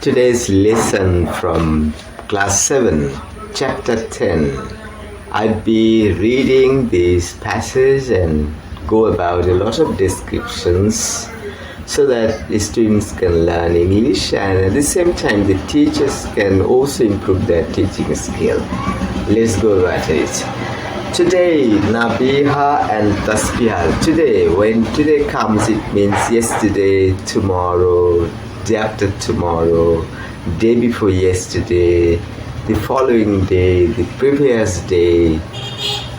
Today's lesson from class 7, chapter 10. I'll be reading this passage and go about a lot of descriptions so that the students can learn English, and at the same time the teachers can also improve their teaching skill. Let's go at it. Today, Nabiha and Tasbihal. Today, when today comes, it means yesterday, tomorrow, day after tomorrow, day before yesterday, the following day, the previous day,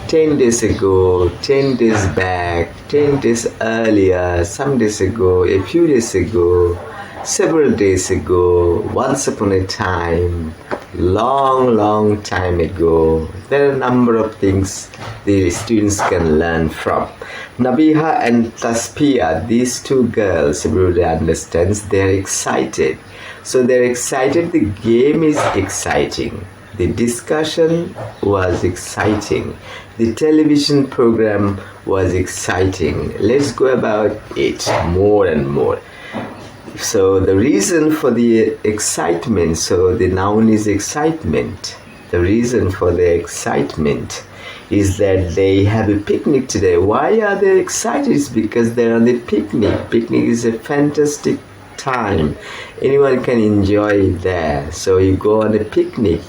10 days ago, 10 days back, 10 days earlier, some days ago, a few days ago, several days ago, once upon a time, long time ago. There are a number of things the students can learn from. Nabiha and Tasbihah, these two girls, everybody understands, they're excited. So they're excited, the game is exciting. The discussion was exciting. The television program was exciting. Let's go about it more and more. So the reason for the excitement, so the noun is excitement. The reason for the excitement is that they have a picnic today. Why are they excited? It's because they're on the picnic. Picnic is a fantastic time. Anyone can enjoy it there. So you go on a picnic.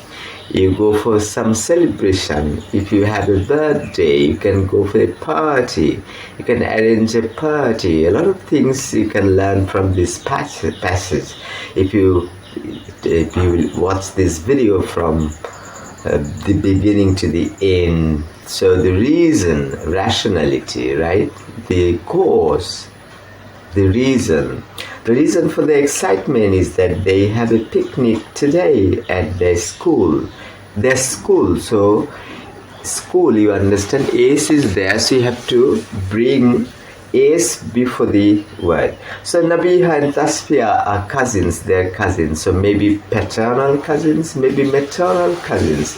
You go for some celebration. If you have a birthday, you can go for a party. You can arrange a party. A lot of things you can learn from this passage. If you watch this video from the beginning to the end. So the reason, rationality, right? The cause, the reason. The reason for the excitement is that they have a picnic today at their school. Their school, so school, you understand, S is there, so you have to bring S before the word. So Nabiha and Tasbihah are cousins, they're cousins. So maybe paternal cousins, maybe maternal cousins.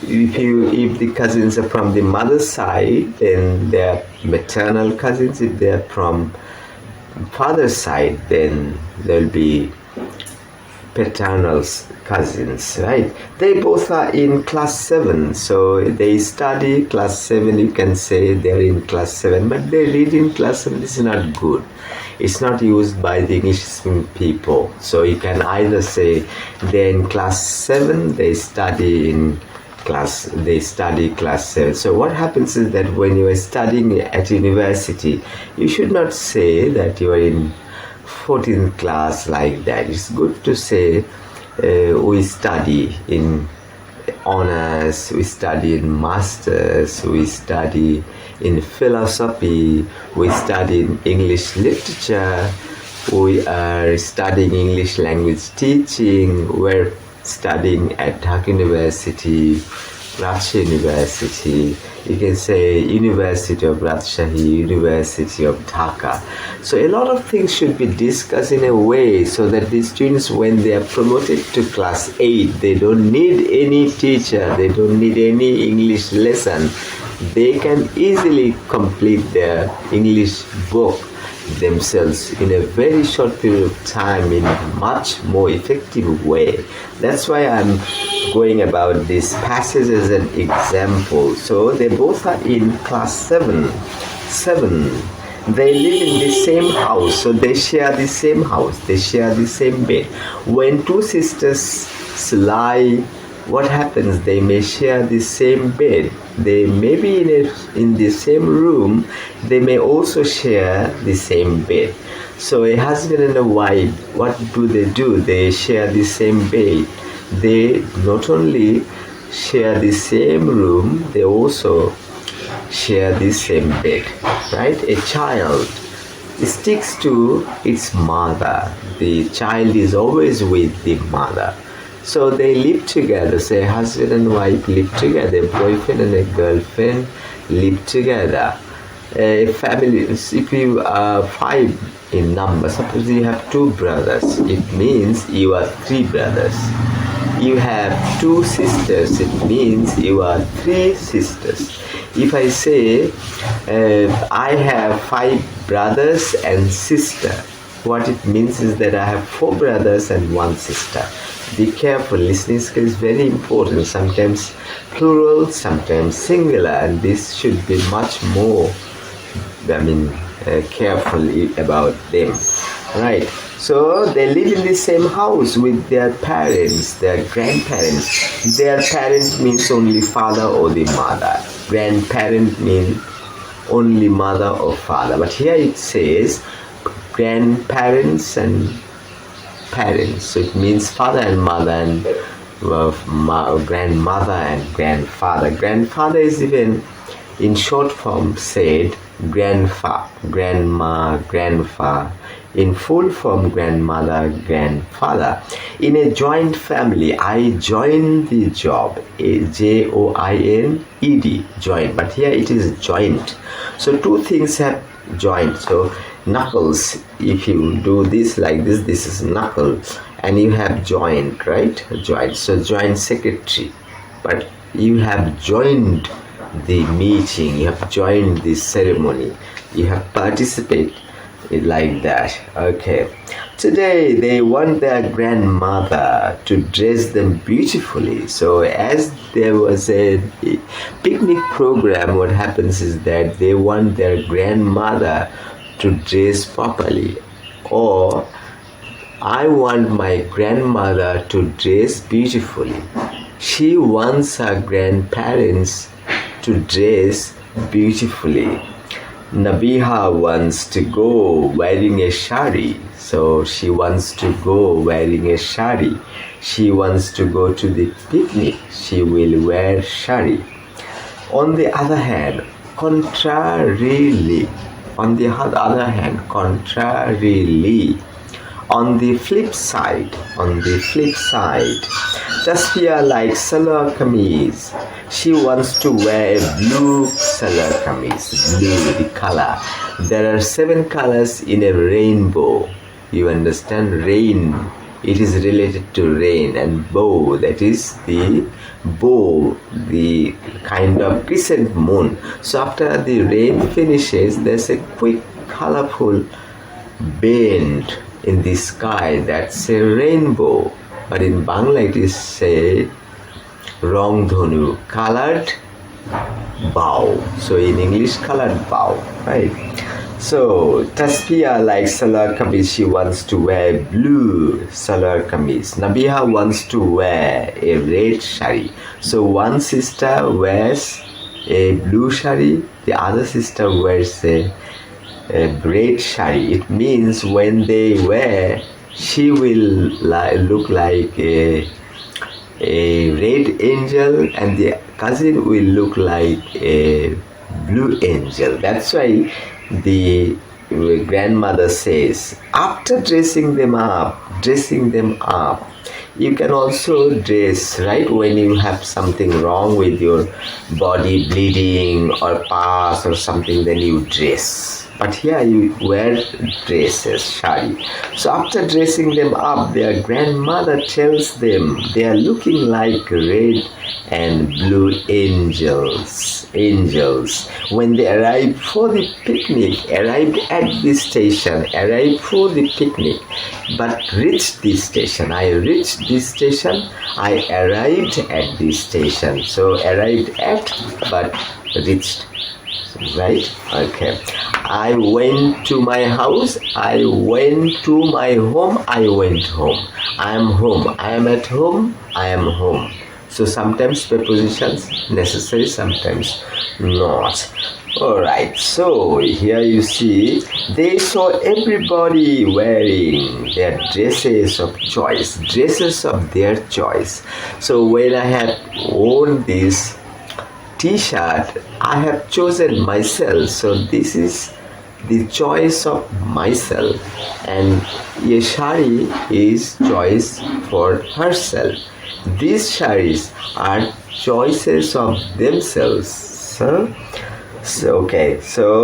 If the cousins are from the mother's side, then they're maternal cousins. If they're from father's side, then there'll be paternal cousins, right? They both are in class 7, so they study class 7. You can say they're in class 7, but they read in class 7. This is not good. It's not used by the English speaking people. So you can either say they're in class 7, they study class 7. So what happens is that when you are studying at university, you should not say that you are in 14th class like that. It's good to say we study in honors, we study in masters, we study in philosophy, we study in English literature, we are studying English language teaching, we're studying at Dhaka University, Rajshahi University, you can say University of Rajshahi, University of Dhaka. So a lot of things should be discussed in a way so that the students, when they are promoted to class 8, they don't need any teacher, they don't need any English lesson. They can easily complete their English book themselves in a very short period of time in a much more effective way. That's why I'm going about this passage as an example. So they both are in class 7. They live in the same house, so they share the same house, they share the same bed. When two sisters lie, what happens? They may share the same bed. They may be in the same room. They may also share the same bed. So a husband and a wife, what do? They share the same bed. They not only share the same room, they also share the same bed, right? A child sticks to its mother. The child is always with the mother. So they live together, say husband and wife live together, boyfriend and a girlfriend live together. A family, if you are 5 in number, suppose you have 2 brothers, it means you are 3 brothers. You have 2 sisters, it means you are 3 sisters. If I say I have 5 brothers and sister, What it means is that I have 4 brothers and 1 sister. Be careful, listening skill is very important. Sometimes plural, sometimes singular, and this should be much more, careful about them. Right. So they live in the same house with their parents, their grandparents. Their parent means only father or the mother. Grandparent means only mother or father. But here it says grandparents and parents. So it means father and mother and grandmother and grandfather. Grandfather is even in short form said grandfa, grandma, grandfa. In full form, grandmother, grandfather. In a joint family, I joined the job. Joined, joint. But here it is joint. So 2 things have joined. So knuckles, if you do this like this, this is knuckle. And you have joint, right? Joint. So joint secretary. But you have joined the meeting. You have joined the ceremony. You have participated like that. Okay. Today they want their grandmother to dress them beautifully. So as there was a picnic program, what happens is that they want their grandmother to dress properly. Or I want my grandmother to dress beautifully. She wants her grandparents to dress beautifully. Nabiha wants to go wearing a shari. So she wants to go wearing a shari. She wants to go to the picnic. She will wear shari. On the other hand, contrarily, on the flip side, Tasfia likes salwar kameez. She wants to wear a blue salwar kameez, blue the color. There are 7 colors in a rainbow. You understand? Rain, it is related to rain, and bow, that is the bow, the kind of crescent moon. So after the rain finishes, there's a quick colorful bend in the sky. That's a rainbow. But in Bangla it is said Rongdhonu, colored bow. So in English, colored bow, right? So Tasfia likes salwar kameez. She wants to wear blue salwar kameez. Nabiha wants to wear a red shari. So one sister wears a blue shari, the other sister wears a red shari. It means when they wear, she will look like a red angel and the cousin will look like a blue angel. That's why the grandmother says, after dressing them up, you can also dress, right? When you have something wrong with your body, bleeding or pus or something, then you dress. But here you wear dresses, shari. So after dressing them up, their grandmother tells them they are looking like red and blue angels. When they arrived for the picnic, arrived for the picnic, but reached this station. I reached this station, I arrived at this station. So arrived at, but reached. Right? Okay. I went to my house, I went to my home, I went home. I am home, I am at home, I am home. So sometimes prepositions necessary, sometimes not. Alright, so here you see they saw everybody wearing their dresses of choice, dresses of their choice. So when I had worn this t-shirt, I have chosen myself. So this is the choice of myself, and Yeshari is choice for herself. These sharis are choices of themselves. So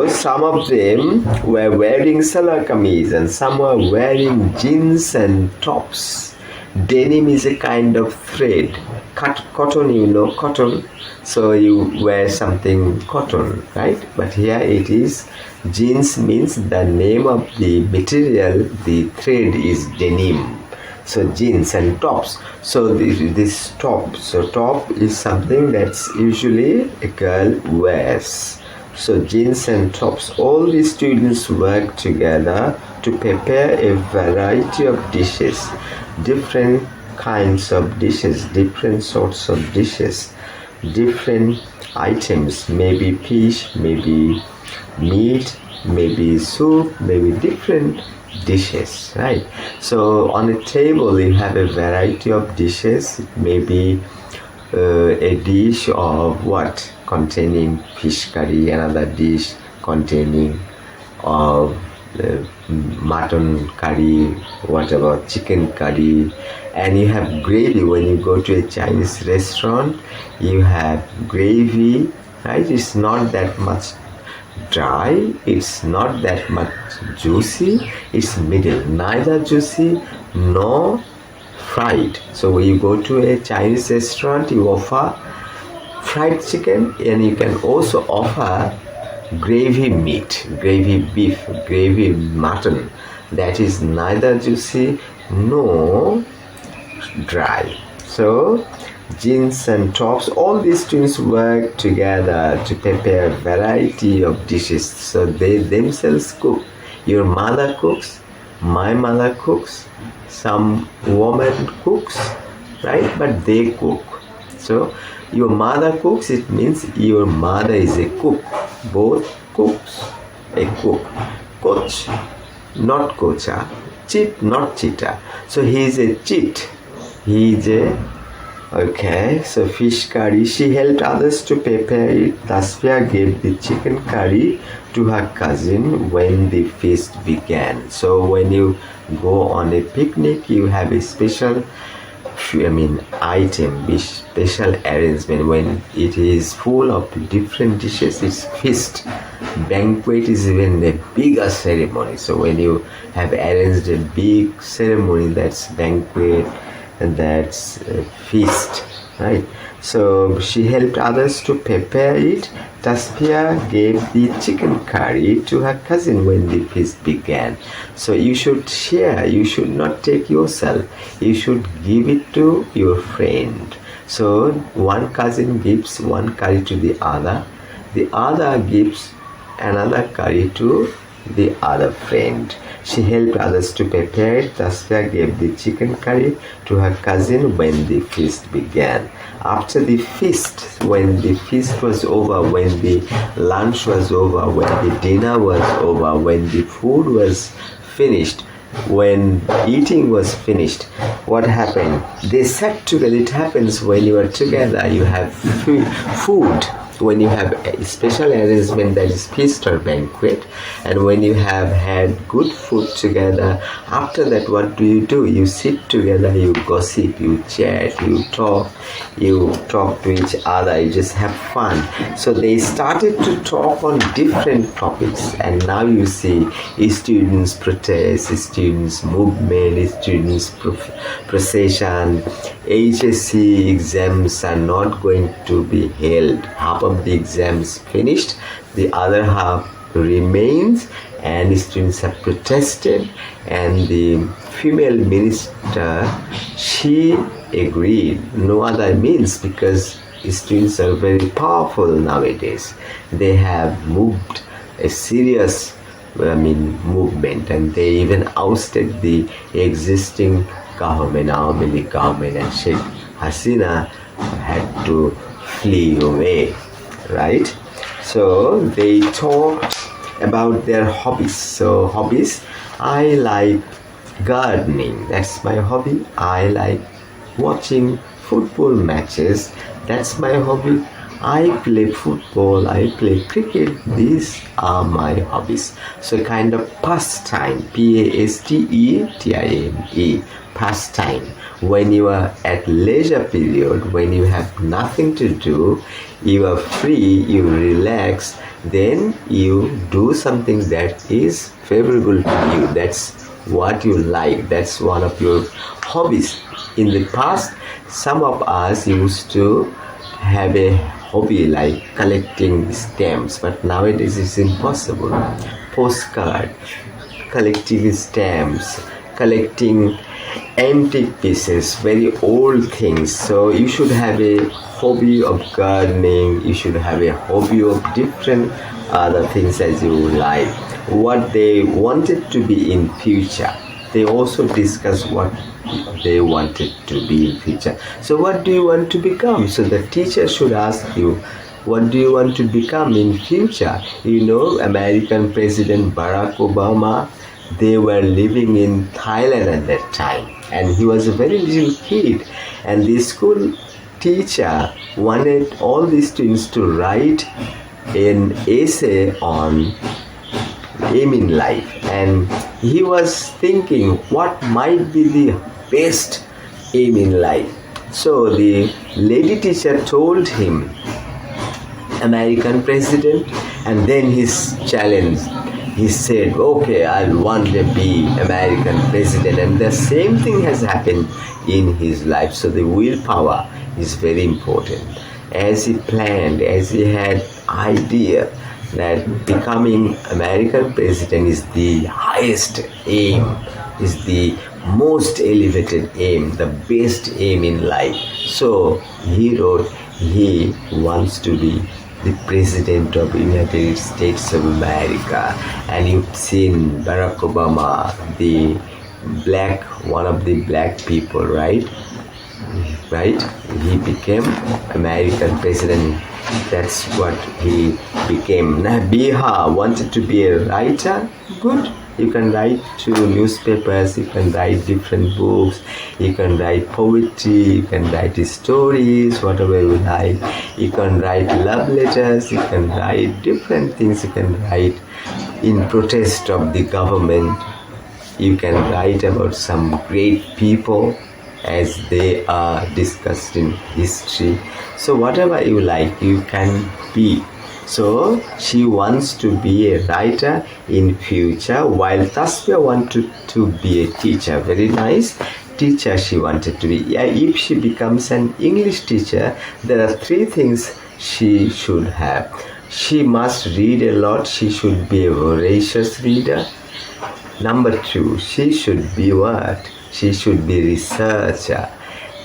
some of them were wearing salwar kameez and some were wearing jeans and tops. Denim is a kind of thread. Cotton, you know, cotton. So you wear something cotton, right? But here it is. Jeans means the name of the material, the thread is denim. So jeans and tops. So this top. So top is something that's usually a girl wears. So jeans and tops. All the students work together to prepare a variety of dishes, different kinds of dishes, different sorts of dishes, different items, maybe fish, maybe meat, maybe soup, maybe different dishes, right? So on a table you have a variety of dishes. It may be a dish of what, containing fish curry, another dish containing of mutton curry, whatever, chicken curry, and you have gravy. When you go to a Chinese restaurant, you have gravy, right? It's not that much dry, it's not that much juicy, it's middle, neither juicy nor fried. So when you go to a Chinese restaurant, you offer fried chicken, and you can also offer gravy meat, gravy beef, gravy mutton, that is neither juicy nor dry. So jeans and tops, all these students work together to prepare a variety of dishes. So they themselves cook. Your mother cooks, my mother cooks, some woman cooks, right? But they cook. So your mother cooks, it means your mother is a cook. Both cooks, a cook. Coach, not coacha. Cheat, not cheater. So he is a cheat. He is a Okay, so fish curry. She helped others to prepare it. Tasfia gave the chicken curry to her cousin when the feast began. So when you go on a picnic, you have a special item, special arrangement. When it is full of different dishes, it's feast. Banquet is even a bigger ceremony. So when you have arranged a big ceremony, that's banquet, and that's a feast, right? So she helped others to prepare it. Tasfia gave the chicken curry to her cousin when the feast began. So you should share, you should not take yourself, you should give it to your friend. So one cousin gives one curry to the other gives another curry to the other friend. She helped others to prepare it. Tasfia gave the chicken curry to her cousin when the feast began. After the feast, when the feast was over, when the lunch was over, when the dinner was over, when the food was finished, when eating was finished, what happened? They sat together. It happens when you are together, you have food. When you have a special arrangement, that is feast or banquet, and when you have had good food together, after that what do? You sit together, you gossip, you chat, you talk to each other, you just have fun. So they started to talk on different topics, and now you see students protest, students movement, students procession. HSC exams are not going to be held. Half of the exams finished, the other half remains, and students have protested, and the female minister, she agreed. No other means, because students are very powerful nowadays. They have moved a serious movement, and they even ousted the existing government, Awami League government, and Sheikh Hasina had to flee away, right? So they talked about their hobbies. So hobbies, I like gardening, that's my hobby. I like watching football matches, that's my hobby. I play football, I play cricket, these are my hobbies. So kind of pastime, PASTETIME, pastime. When you are at leisure period, when you have nothing to do, you are free, you relax, then you do something that is favorable to you. That's what you like, that's one of your hobbies. In the past, some of us used to have a hobby like collecting stamps, but nowadays it's impossible. Postcard, collecting stamps, collecting antique pieces, very old things. So you should have a hobby of gardening, you should have a hobby of different other things as you like. What they wanted to be in future. They also discuss what they wanted to be in future. So what do you want to become? So the teacher should ask you, what do you want to become in future? You know, American President Barack Obama, they were living in Thailand at that time, and he was a very little kid, and the school teacher wanted all the students to write an essay on aim in life, and he was thinking what might be the best aim in life. So the lady teacher told him American president, and then his challenge, he said, okay, I'll want to be American president, and the same thing has happened in his life. So the willpower is very important. As he planned, as he had idea that becoming American president is the highest aim, is the most elevated aim, the best aim in life. So he wrote he wants to be the president of the United States of America. And you've seen Barack Obama, the black, one of the black people, right? He became American president. That's what he became. Nabiha wanted to be a writer. Good. You can write to newspapers, you can write different books, you can write poetry, you can write stories, whatever you like. You can write love letters, you can write different things, you can write in protest of the government. You can write about some great people as they are discussed in history. So whatever you like, you can be. So she wants to be a writer in future, while Tasvia wanted to be a teacher. Very nice. Teacher she wanted to be. Yeah, if she becomes an English teacher, there are 3 things she should have. She must read a lot. She should be a voracious reader. Number 2, she should be what? She should be researcher.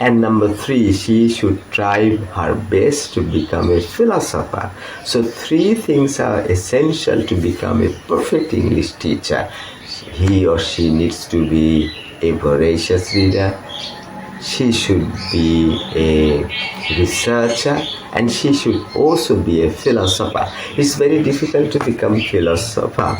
And number 3, she should try her best to become a philosopher. So 3 things are essential to become a perfect English teacher. He or she needs to be a voracious reader. She should be a researcher, and she should also be a philosopher. It's very difficult to become philosopher.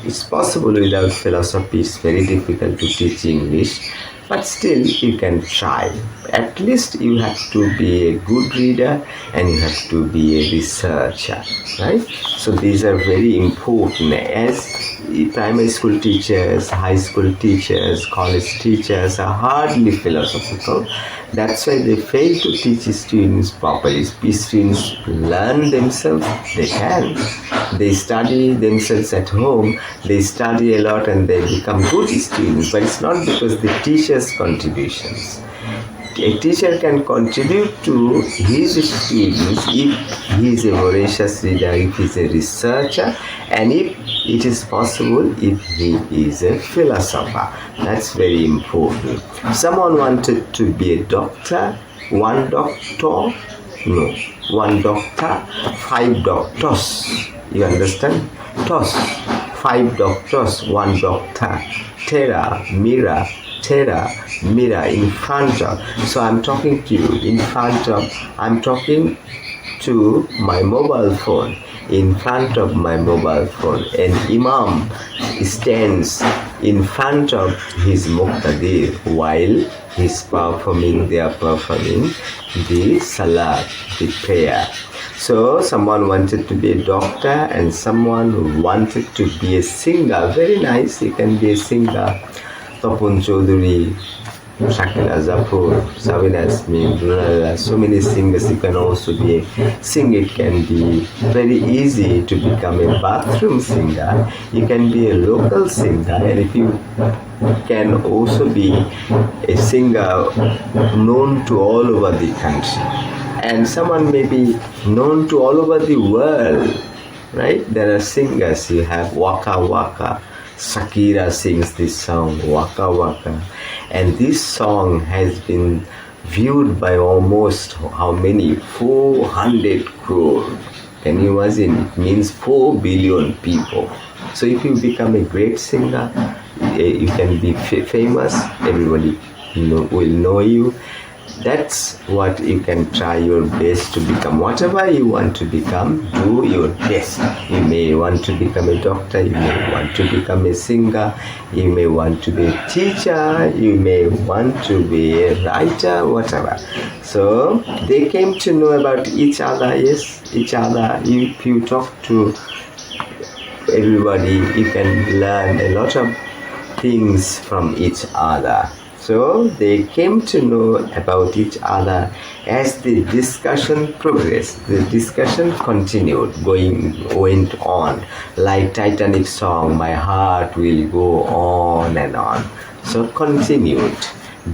It's possible without philosophy. It's very difficult to teach English. But still, you can try. At least you have to be a good reader and you have to be a researcher, right? So these are very important. As primary school teachers, high school teachers, college teachers are hardly philosophical. That's why they fail to teach students properly. If students learn themselves, they can. They study themselves at home, they study a lot and they become good students. But it's not because the teacher's contributions. A teacher can contribute to his students if he is a voracious reader, if he is a researcher, and if it is possible, if he is a philosopher. That's very important. Someone wanted to be a doctor, 1 doctor, no, 1 doctor, 5 doctors. You understand? Tos, 5 doctors, 1 doctor. Terra, mirror, terra, mirror, in front of. So I'm talking to you in front of, I'm talking to my mobile phone, in front of my mobile phone. And Imam stands in front of his muqtadir while they are performing the salat, the prayer. So someone wanted to be a doctor and someone wanted to be a singer. Very nice, you can be a singer. Tapun Chaudhary, Shakila, Zafur, Sabina Asmin, Brunella, so many singers. You can also be a singer. It can be very easy to become a bathroom singer. You can be a local singer, and if you can also be a singer known to all over the country. And someone may be known to all over the world, right? There are singers. You have Waka Waka. Shakira sings this song, Waka Waka. And this song has been viewed by almost how many? 400 crore. Can you imagine? It means 4 billion people. So if you become a great singer, you can be famous. Everybody will know you. That's what you can try your best to become. Whatever you want to become, do your best. You may want to become a doctor, you may want to become a singer, you may want to be a teacher, you may want to be a writer, whatever. So they came to know about each other, yes, each other. If you talk to everybody, you can learn a lot of things from each other. So they came to know about each other as the discussion progressed. The discussion continued, went on, like Titanic song, my heart will go on and on. So continued.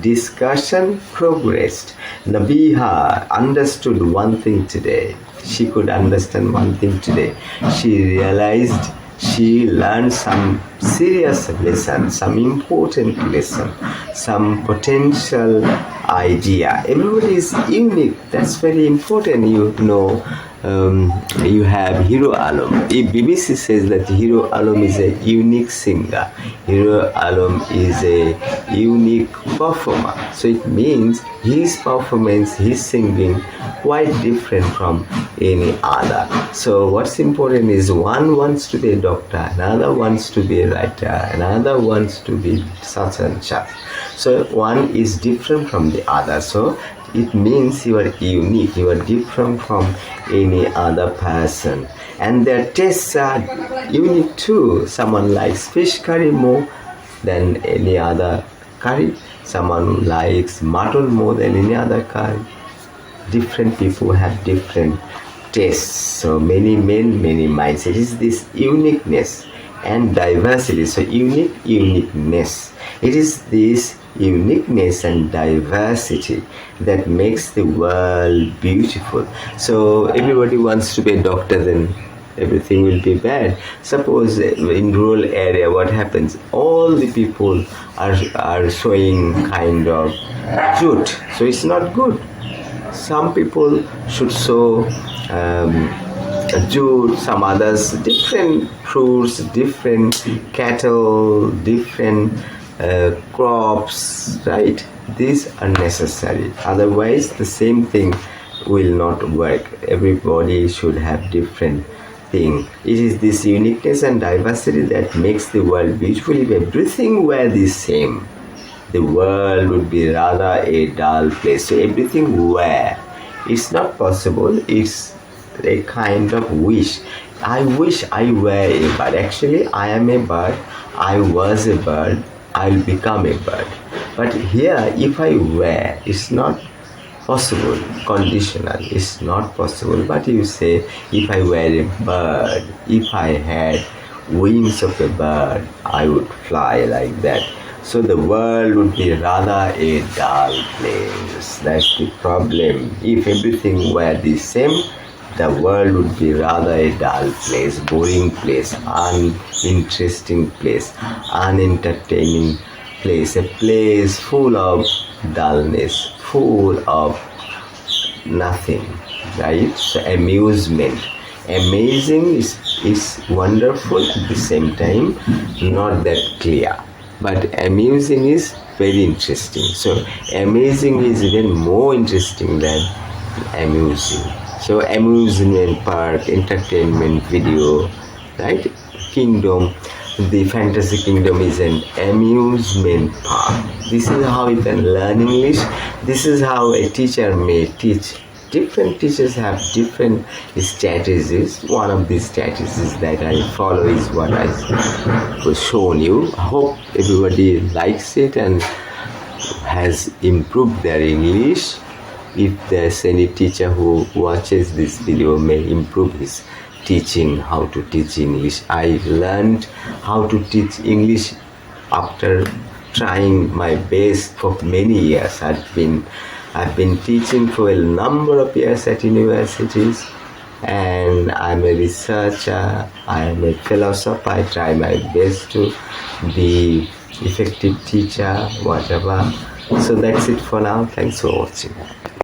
Discussion progressed. Nabiha understood one thing today. She could understand one thing today. She realized she learned some serious lesson, some important lesson, some potential idea. Everybody is unique. That's very important. You have Hero Alam. BBC says that Hero Alam is a unique singer. Hero Alam is a unique performer. So it means his performance, his singing, quite different from any other. So what's important is one wants to be a doctor, another wants to be a writer, another wants to be such and such. So one is different from the other. So it means you are unique, you are different from any other person. And their tastes are unique too. Someone likes fish curry more than any other curry. Someone likes mutton more than any other curry. Different people have different tastes. So many men, many minds. It is this uniqueness and diversity. So uniqueness. It is this uniqueness and diversity that makes the world beautiful. So everybody wants to be a doctor, then everything will be bad. Suppose in rural area, what happens? All the people are showing kind of jute. So it's not good. Some people should sow jute, some others different fruits, different cattle, different crops, right? These are necessary. Otherwise, the same thing will not work. Everybody should have different thing. It is this uniqueness and diversity that makes the world beautiful. If everything were the same, the world would be rather a dull place. So everything were. It's not possible. It's a kind of wish. I wish I were a bird. Actually, I am a bird. I was a bird. I'll become a bird. But here, if I were, it's not possible. Conditional. It's not possible. But you say, if I were a bird, if I had wings of a bird, I would fly like that. So the world would be rather a dull place. That's the problem. If everything were the same, the world would be rather a dull place, boring place, uninteresting place, unentertaining place, a place full of dullness, full of nothing, right? So amusement. Amazing is wonderful at the same time, not that clear. But amusing is very interesting. So amazing is even more interesting than amusing. So amusement park, entertainment video, right? Kingdom, the fantasy kingdom is an amusement park. This is how you can learn English. This is how a teacher may teach. Different teachers have different strategies. One of these strategies that I follow is what I was shown you. I hope everybody likes it and has improved their English. If there's any teacher who watches this video may improve his teaching, how to teach English. I learned how to teach English after trying my best for many years. I've been teaching for a number of years at universities, and I'm a researcher, I am a philosopher. I try my best to be effective teacher, whatever. So that's it for now. Thanks for watching.